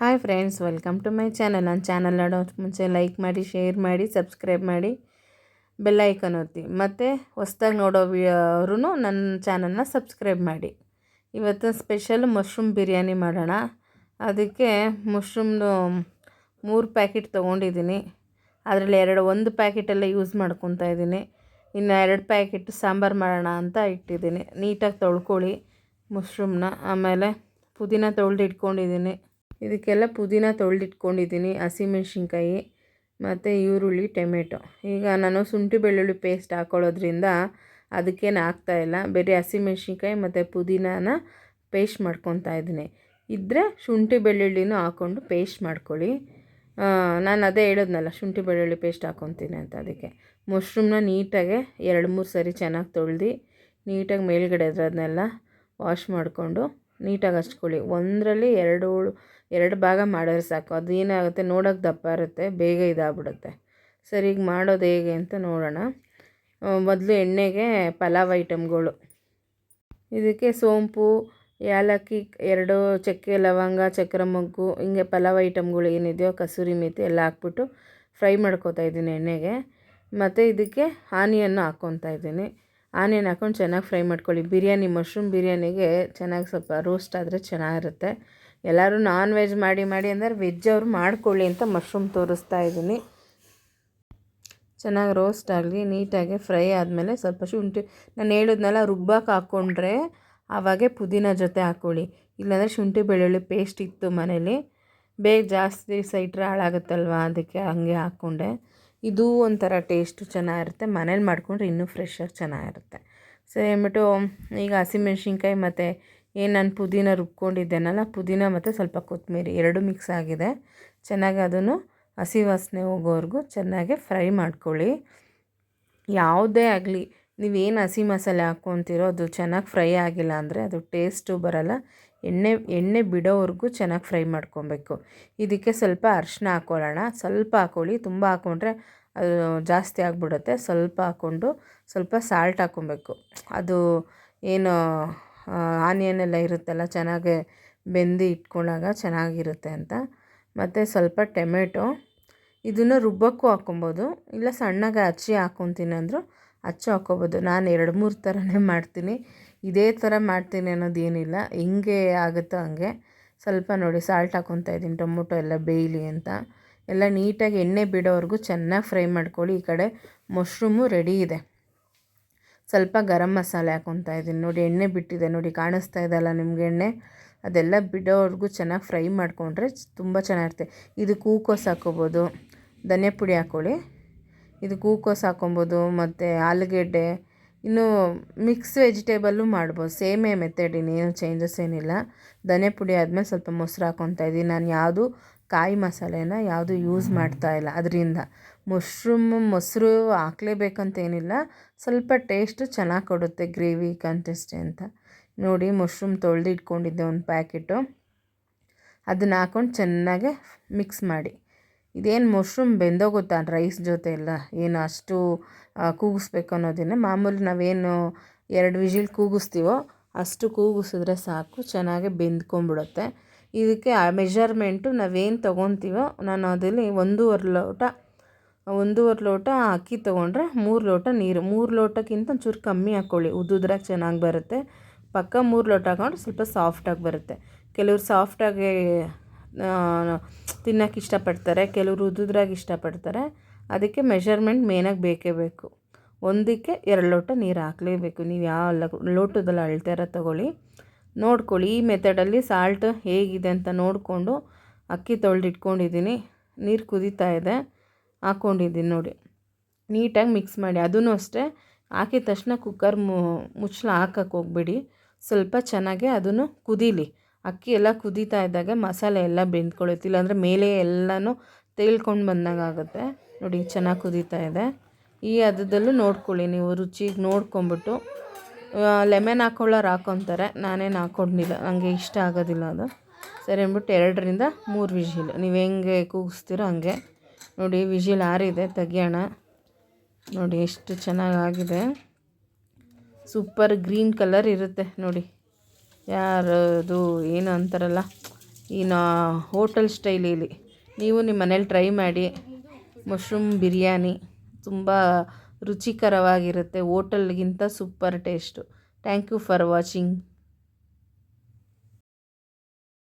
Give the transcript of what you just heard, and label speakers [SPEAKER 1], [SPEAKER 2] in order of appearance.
[SPEAKER 1] Hi friends, welcome to my channel. ನನ್ನ channel ನೋಡೋದು ಮುಂಚೆ ಲೈಕ್ ಮಾಡಿ, ಶೇರ್ ಮಾಡಿ, ಸಬ್ಸ್ಕ್ರೈಬ್ ಮಾಡಿ, ಬೆಲ್ ಐಕನ್ ಒತ್ತಿ. ಮತ್ತು ಹೊಸ್ದಾಗಿ ನೋಡೋರು ನನ್ನ ಚಾನಲ್ನ ಸಬ್ಸ್ಕ್ರೈಬ್ ಮಾಡಿ. ಇವತ್ತು ಸ್ಪೆಷಲ್ ಮಶ್ರೂಮ್ ಬಿರಿಯಾನಿ ಮಾಡೋಣ. ಅದಕ್ಕೆ ಮಶ್ರೂಮ್ದು 3 ಪ್ಯಾಕೆಟ್ ತೊಗೊಂಡಿದ್ದೀನಿ. ಅದರಲ್ಲಿ ಒಂದು ಪ್ಯಾಕೆಟೆಲ್ಲ ಯೂಸ್ ಮಾಡ್ಕೊತಾ ಇದ್ದೀನಿ. ಇನ್ನು 2 ಪ್ಯಾಕೆಟ್ ಸಾಂಬಾರು ಮಾಡೋಣ ಅಂತ ಇಟ್ಟಿದ್ದೀನಿ. ನೀಟಾಗಿ ತೊಳ್ಕೊಳ್ಳಿ ಮಶ್ರೂಮ್ನ. ಆಮೇಲೆ ಪುದೀನ ತೊಳೆದು ಇಟ್ಕೊಂಡಿದ್ದೀನಿ. ಇದಕ್ಕೆಲ್ಲ ಪುದೀನ ತೊಳೆದಿಟ್ಕೊಂಡಿದ್ದೀನಿ, ಹಸಿಮೆಣ್ಸಿನ್ಕಾಯಿ ಮತ್ತು ಈರುಳ್ಳಿ, ಟೊಮೆಟೊ. ಈಗ ನಾನು ಶುಂಠಿ ಬೆಳ್ಳುಳ್ಳಿ ಪೇಸ್ಟ್ ಹಾಕ್ಕೊಳ್ಳೋದ್ರಿಂದ ಅದಕ್ಕೇನು ಹಾಕ್ತಾಯಿಲ್ಲ. ಬೇರೆ ಹಸಿಮೆಣ್ಸಿನ್ಕಾಯಿ ಮತ್ತು ಪುದೀನಾನ ಪೇಸ್ಟ್ ಮಾಡ್ಕೊತಾ ಇದ್ದೀನಿ. ಇದ್ದರೆ ಶುಂಠಿ ಬೆಳ್ಳುಳ್ಳಿನೂ ಹಾಕ್ಕೊಂಡು ಪೇಸ್ಟ್ ಮಾಡ್ಕೊಳ್ಳಿ. ನಾನು ಅದೇ ಹೇಳಿದ್ನಲ್ಲ, ಶುಂಠಿ ಬೆಳ್ಳುಳ್ಳಿ ಪೇಸ್ಟ್ ಹಾಕ್ಕೊತೀನಿ ಅಂತ. ಅದಕ್ಕೆ ಮಶ್ರೂಮ್ನ ನೀಟಾಗೆ 2-3 ಸರಿ ಚೆನ್ನಾಗಿ ತೊಳೆದು ನೀಟಾಗಿ ಮೇಲ್ಗಡೆ ಅದನ್ನೆಲ್ಲ ವಾಶ್ ಮಾಡಿಕೊಂಡು ನೀಟಾಗಿ ಹಚ್ಕೊಳ್ಳಿ. ಒಂದರಲ್ಲಿ 2 ಭಾಗ ಮಾಡಿದ್ರೆ ಸಾಕು. ಅದು ಏನಾಗುತ್ತೆ, ನೋಡೋಕೆ ದಪ್ಪ ಇರುತ್ತೆ, ಬೇಗ ಇದಾಗ್ಬಿಡುತ್ತೆ. ಸರಿ, ಈಗ ಮಾಡೋದು ಹೇಗೆ ಅಂತ ನೋಡೋಣ. ಮೊದಲು ಎಣ್ಣೆಗೆ ಪಲಾವ್ ಐಟಮ್ಗಳು. ಇದಕ್ಕೆ ಸೋಂಪು, ಏಲಕ್ಕಿ, 2 ಚಕ್ಕೆ, ಲವಂಗ, ಚಕ್ರ ಮೊಗ್ಗು, ಹಿಂಗೆ ಪಲಾವ್ ಐಟಮ್ಗಳು ಏನಿದೆಯೋ, ಕಸೂರಿ ಮೇಥಿ ಎಲ್ಲ ಹಾಕ್ಬಿಟ್ಟು ಫ್ರೈ ಮಾಡ್ಕೊತಾ ಇದ್ದೀನಿ ಎಣ್ಣೆಗೆ. ಮತ್ತು ಇದಕ್ಕೆ ಆನಿಯನ್ನು ಹಾಕ್ಕೊತಾ ಇದ್ದೀನಿ. ಆನಿಯನ್ ಹಾಕ್ಕೊಂಡು ಚೆನ್ನಾಗಿ ಫ್ರೈ ಮಾಡ್ಕೊಳ್ಳಿ. ಬಿರಿಯಾನಿ, ಮಶ್ರೂಮ್ ಬಿರಿಯಾನಿಗೆ ಚೆನ್ನಾಗಿ ಸ್ವಲ್ಪ ರೋಸ್ಟ್ ಆದರೆ ಚೆನ್ನಾಗಿರುತ್ತೆ. ಎಲ್ಲರೂ ನಾನ್ ವೆಜ್ ಮಾಡಿ ಅಂದರೆ ವೆಜ್ ಅವರು ಮಾಡ್ಕೊಳ್ಳಿ ಅಂತ ಮಶ್ರೂಮ್ ತೋರಿಸ್ತಾ ಇದ್ದೀನಿ. ಚೆನ್ನಾಗಿ ರೋಸ್ಟ್ ಆಗಲಿ, ನೀಟಾಗಿ ಫ್ರೈ ಆದಮೇಲೆ ಸ್ವಲ್ಪ ಶುಂಠಿ, ನಾನು ಹೇಳಿದ್ನಲ್ಲ, ರುಬ್ಬಕ್ಕೆ ಹಾಕ್ಕೊಂಡ್ರೆ ಆವಾಗೆ ಪುದೀನ ಜೊತೆ ಹಾಕ್ಕೊಳ್ಳಿ. ಇಲ್ಲಾಂದರೆ ಶುಂಠಿ ಬೆಳ್ಳುಳ್ಳಿ ಪೇಸ್ಟ್ ಇತ್ತು ಮನೇಲಿ, ಬೇಗ ಜಾಸ್ತಿ ಇಟ್ಟರೆ ಹಾಳಾಗುತ್ತಲ್ವ, ಅದಕ್ಕೆ ಹಂಗೆ ಹಾಕ್ಕೊಂಡೆ. ಇದು ಒಂಥರ ಟೇಸ್ಟು ಚೆನ್ನಾಗಿರುತ್ತೆ. ಮನೇಲಿ ಮಾಡಿಕೊಂಡ್ರೆ ಇನ್ನೂ ಫ್ರೆಶ್ಶಾಗಿ ಚೆನ್ನಾಗಿರುತ್ತೆ. ಸರಿ ಅಂದ್ಬಿಟ್ಟು ಈಗ ಹಸಿಮೆಣ್ಸಿನ್ಕಾಯಿ ಮತ್ತು ಏನು ನಾನು ಪುದೀನ ರುಬ್ಕೊಂಡಿದ್ದೇನಲ್ಲ, ಪುದೀನ ಮತ್ತು ಸ್ವಲ್ಪ ಕೊತ್ತಂಬರಿ 2 ಮಿಕ್ಸ್ ಆಗಿದೆ. ಚೆನ್ನಾಗಿ ಅದನ್ನು ಹಸಿ ವಾಸನೆ ಹೋಗೋವರೆಗೂ ಚೆನ್ನಾಗಿ ಫ್ರೈ ಮಾಡ್ಕೊಳ್ಳಿ. ಯಾವುದೇ ಆಗಲಿ, ನೀವೇನು ಹಸಿ ಮಸಾಲೆ ಹಾಕ್ಕೊತೀರೋ ಅದು ಚೆನ್ನಾಗಿ ಫ್ರೈ ಆಗಿಲ್ಲ ಅಂದರೆ ಅದು ಟೇಸ್ಟು ಬರೋಲ್ಲ. ಎಣ್ಣೆ ಬಿಡೋವರೆಗೂ ಚೆನ್ನಾಗಿ ಫ್ರೈ ಮಾಡ್ಕೊಬೇಕು. ಇದಕ್ಕೆ ಸ್ವಲ್ಪ ಅರಿಶಿನ ಹಾಕ್ಕೊಳ್ಳೋಣ. ಸ್ವಲ್ಪ ಹಾಕ್ಕೊಳ್ಳಿ, ತುಂಬ ಹಾಕ್ಕೊಂಡ್ರೆ ಅದು ಜಾಸ್ತಿ ಆಗಿಬಿಡುತ್ತೆ. ಸ್ವಲ್ಪ ಹಾಕ್ಕೊಂಡು ಸ್ವಲ್ಪ ಸಾಲ್ಟ್ ಹಾಕ್ಕೊಬೇಕು. ಅದು ಏನು ಆನಿಯನ್ ಎಲ್ಲ ಇರುತ್ತಲ್ಲ, ಚೆನ್ನಾಗಿ ಬೆಂದು ಇಟ್ಕೊಂಡಾಗ ಚೆನ್ನಾಗಿರುತ್ತೆ ಅಂತ. ಮತ್ತು ಸ್ವಲ್ಪ ಟೊಮೆಟೊ, ಇದನ್ನು ರುಬ್ಬಕ್ಕೂ ಹಾಕ್ಕೊಬೋದು, ಇಲ್ಲ ಸಣ್ಣಗೆ ಹಚ್ಚಿ ಹಾಕ್ಕೊತೀನಿ ಅಂದರೂ ಹಚ್ಚಿ ಹಾಕ್ಕೊಬೋದು. ನಾನು 2-3 ಥರನೇ ಮಾಡ್ತೀನಿ. ಇದೇ ಥರ ಮಾಡ್ತೀನಿ ಅನ್ನೋದೇನಿಲ್ಲ, ಹೆಂಗೆ ಆಗುತ್ತೋ ಹಂಗೆ. ಸ್ವಲ್ಪ ನೋಡಿ ಸಾಲ್ಟ್ ಹಾಕ್ಕೊತಾ ಇದ್ದೀನಿ, ಟೊಮೊಟೊ ಎಲ್ಲ ಬೇಯಲಿ ಅಂತ. ಎಲ್ಲ ನೀಟಾಗಿ ಎಣ್ಣೆ ಬಿಡೋವರೆಗೂ ಚೆನ್ನಾಗಿ ಫ್ರೈ ಮಾಡ್ಕೊಳ್ಳಿ. ಈ ಕಡೆ ಮಶ್ರೂಮು ರೆಡಿ ಇದೆ. ಸ್ವಲ್ಪ ಗರಂ ಮಸಾಲೆ ಹಾಕ್ಕೊತಾ ಇದ್ದೀನಿ. ನೋಡಿ ಎಣ್ಣೆ ಬಿಟ್ಟಿದೆ, ನೋಡಿ ಕಾಣಿಸ್ತಾ ಇದೆಯಲ್ಲ ನಿಮಗೆ ಎಣ್ಣೆ, ಅದೆಲ್ಲ ಬಿಡೋವರೆಗೂ ಚೆನ್ನಾಗಿ ಫ್ರೈ ಮಾಡಿಕೊಂಡ್ರೆ ತುಂಬ ಚೆನ್ನಾಗಿರುತ್ತೆ. ಇದಕ್ಕೆ ಹೂಕೋಸು ಹಾಕ್ಕೊಬೋದು, ಧನಿಯಾ ಪುಡಿ ಹಾಕ್ಕೊಳ್ಳಿ. ಇದಕ್ಕೆ ಹೂಕೋಸು ಹಾಕ್ಕೊಬೋದು, ಮತ್ತು ಆಲೂಗೆಡ್ಡೆ, ಇನ್ನು ಮಿಕ್ಸ್ ವೆಜಿಟೇಬಲ್ಲು ಮಾಡ್ಬೋದು. ಸೇಮೇ ಮೆಥಡ್, ಇನ್ನೇನು ಚೇಂಜಸ್ ಏನಿಲ್ಲ. ಧನಿಯಾ ಪುಡಿ ಆದಮೇಲೆ ಸ್ವಲ್ಪ ಮೊಸರು ಹಾಕ್ಕೊತಾ ಇದ್ದೀನಿ. ನಾನು ಯಾವುದು ಕಾಯಿ ಮಸಾಲೆನ ಯಾವುದು ಯೂಸ್ ಮಾಡ್ತಾಯಿಲ್ಲ. ಅದರಿಂದ ಮೊಸರು ಹಾಕಲೇಬೇಕಂತೇನಿಲ್ಲ, ಸ್ವಲ್ಪ ಟೇಸ್ಟು ಚೆನ್ನಾಗಿ ಕೊಡುತ್ತೆ, ಗ್ರೇವಿ ಕನ್ಸಿಸ್ಟೆನ್ಸಿ ಅಂತ. ನೋಡಿ ಮಶ್ರೂಮ್ ತೊಳೆದು ಇಟ್ಕೊಂಡಿದ್ದೆ 1 ಪ್ಯಾಕೆಟು, ಅದನ್ನು ಹಾಕ್ಕೊಂಡು ಚೆನ್ನಾಗೆ ಮಿಕ್ಸ್ ಮಾಡಿ. ಇದೇನು ಮಶ್ರೂಮ್ ಬೆಂದೋಗುತ್ತಾ ರೈಸ್ ಜೊತೆ ಎಲ್ಲ, ಏನು ಅಷ್ಟು ಕೂಗಿಸ್ಬೇಕು ಅನ್ನೋದಿಲ್ಲ. ಮಾಮೂಲಿ ನಾವೇನು 2 ವಿಜಿಲ್ ಕೂಗಿಸ್ತೀವೋ ಅಷ್ಟು ಕೂಗಿಸಿದ್ರೆ ಸಾಕು, ಚೆನ್ನಾಗಿ ಬೆಂದ್ಕೊಂಡ್ಬಿಡುತ್ತೆ. ಇದಕ್ಕೆ ಆ ಮೆಜರ್ಮೆಂಟು ನಾವೇನು ತೊಗೊತೀವೋ, ನಾನು ಅದರಲ್ಲಿ 1.5 ಲೋಟ ಅಕ್ಕಿ ತೊಗೊಂಡ್ರೆ 3 ಲೋಟ ನೀರು. 3 ಲೋಟಕ್ಕಿಂತ ಒಂಚೂರು ಕಮ್ಮಿ ಹಾಕ್ಕೊಳ್ಳಿ, ಉದ್ದುದ್ರಾಗಿ ಚೆನ್ನಾಗಿ ಬರುತ್ತೆ. ಪಕ್ಕ 3 ಲೋಟ ಹಾಕೊಂಡ್ರೆ ಸ್ವಲ್ಪ ಸಾಫ್ಟಾಗಿ ಬರುತ್ತೆ. ಕೆಲವ್ರು ಸಾಫ್ಟಾಗಿ ತಿನ್ನೋಕೆ ಇಷ್ಟಪಡ್ತಾರೆ, ಕೆಲವರು ಉದ್ದುದ್ರಾಗಿ ಇಷ್ಟಪಡ್ತಾರೆ. ಅದಕ್ಕೆ ಮೆಷರ್ಮೆಂಟ್ ಮೇನಾಗಿ ಬೇಕೇ ಬೇಕು. 1ಕ್ಕೆ 2 ಲೋಟ ನೀರು ಹಾಕಲೇಬೇಕು. ನೀವು ಯಾವ ಲೋಟದಲ್ಲಿ ಅಳ್ತಾರ ತೊಗೊಳ್ಳಿ, ನೋಡ್ಕೊಳ್ಳಿ. ಈ ಮೆಥಡಲ್ಲಿ ಸಾಲ್ಟ್ ಹೇಗಿದೆ ಅಂತ ನೋಡಿಕೊಂಡು ಅಕ್ಕಿ ತೊಳೆದು ಇಟ್ಕೊಂಡಿದ್ದೀನಿ. ನೀರು ಕುದೀತಾ ಇದೆ, ಹಾಕ್ಕೊಂಡಿದ್ದೀನಿ ನೋಡಿ. ನೀಟಾಗಿ ಮಿಕ್ಸ್ ಮಾಡಿ. ಅದೂ ಅಷ್ಟೇ, ಹಾಕಿದ ತಕ್ಷಣ ಕುಕ್ಕರ್ ಮುಚ್ಚಳ ಹಾಕಕ್ಕೆ ಹೋಗ್ಬೇಡಿ. ಸ್ವಲ್ಪ ಚೆನ್ನಾಗಿ ಅದನ್ನು ಕುದೀಲಿ. ಅಕ್ಕಿ ಎಲ್ಲ ಕುದೀತಾ ಇದ್ದಾಗ ಮಸಾಲೆ ಎಲ್ಲ ಬೆಂದ್ಕೊಳ್ಳುತ್ತೆ, ಇಲ್ಲಾಂದರೆ ಮೇಲೆ ಎಲ್ಲನೂ ತೇಲ್ಕೊಂಡು ಬಂದಾಗ ಆಗುತ್ತೆ. ನೋಡಿ ಚೆನ್ನಾಗಿ ಕುದೀತಾ ಇದೆ. ಈ ಹದದಲ್ಲೂ ನೋಡ್ಕೊಳ್ಳಿ, ನೀವು ರುಚಿಗೆ ನೋಡ್ಕೊಂಬಿಟ್ಟು. ಲೆಮನ್ ಹಾಕ್ಕೊಳ್ಳೋರು ಹಾಕ್ಕೊತಾರೆ, ನಾನೇನು ಹಾಕ್ಕೊಂಡಿಲ್ಲ, ನನಗೆ ಇಷ್ಟ ಆಗೋದಿಲ್ಲ ಅದು. ಸರಿ ಅಂದ್ಬಿಟ್ಟು 2ರಿಂದ 3 ವಿಜಿಲ್, ನೀವು ಹೆಂಗೆ ಕೂಗಿಸ್ತೀರೋ ಹಂಗೆ. ನೋಡಿ ವಿಜಿಲ್ ಆರಿದೆ, ತೆಗಿಯೋಣ. ನೋಡಿ ಎಷ್ಟು ಚೆನ್ನಾಗಾಗಿದೆ, ಸೂಪರ್ ಗ್ರೀನ್ ಕಲರ್ ಇರುತ್ತೆ ನೋಡಿ. ಯಾರದು ಏನು ಅಂತಾರಲ್ಲ, ಈ ಹೋಟೆಲ್ ಸ್ಟೈಲಲ್ಲಿ ನೀವು ನಿಮ್ಮ ಮನೇಲಿ ಟ್ರೈ ಮಾಡಿ. ಮಶ್ರೂಮ್ ಬಿರಿಯಾನಿ ತುಂಬ ರುಚಿಕರವಾಗಿರುತ್ತೆ, ಹೋಟೆಲ್ಗಿಂತ super taste. Thank you for watching.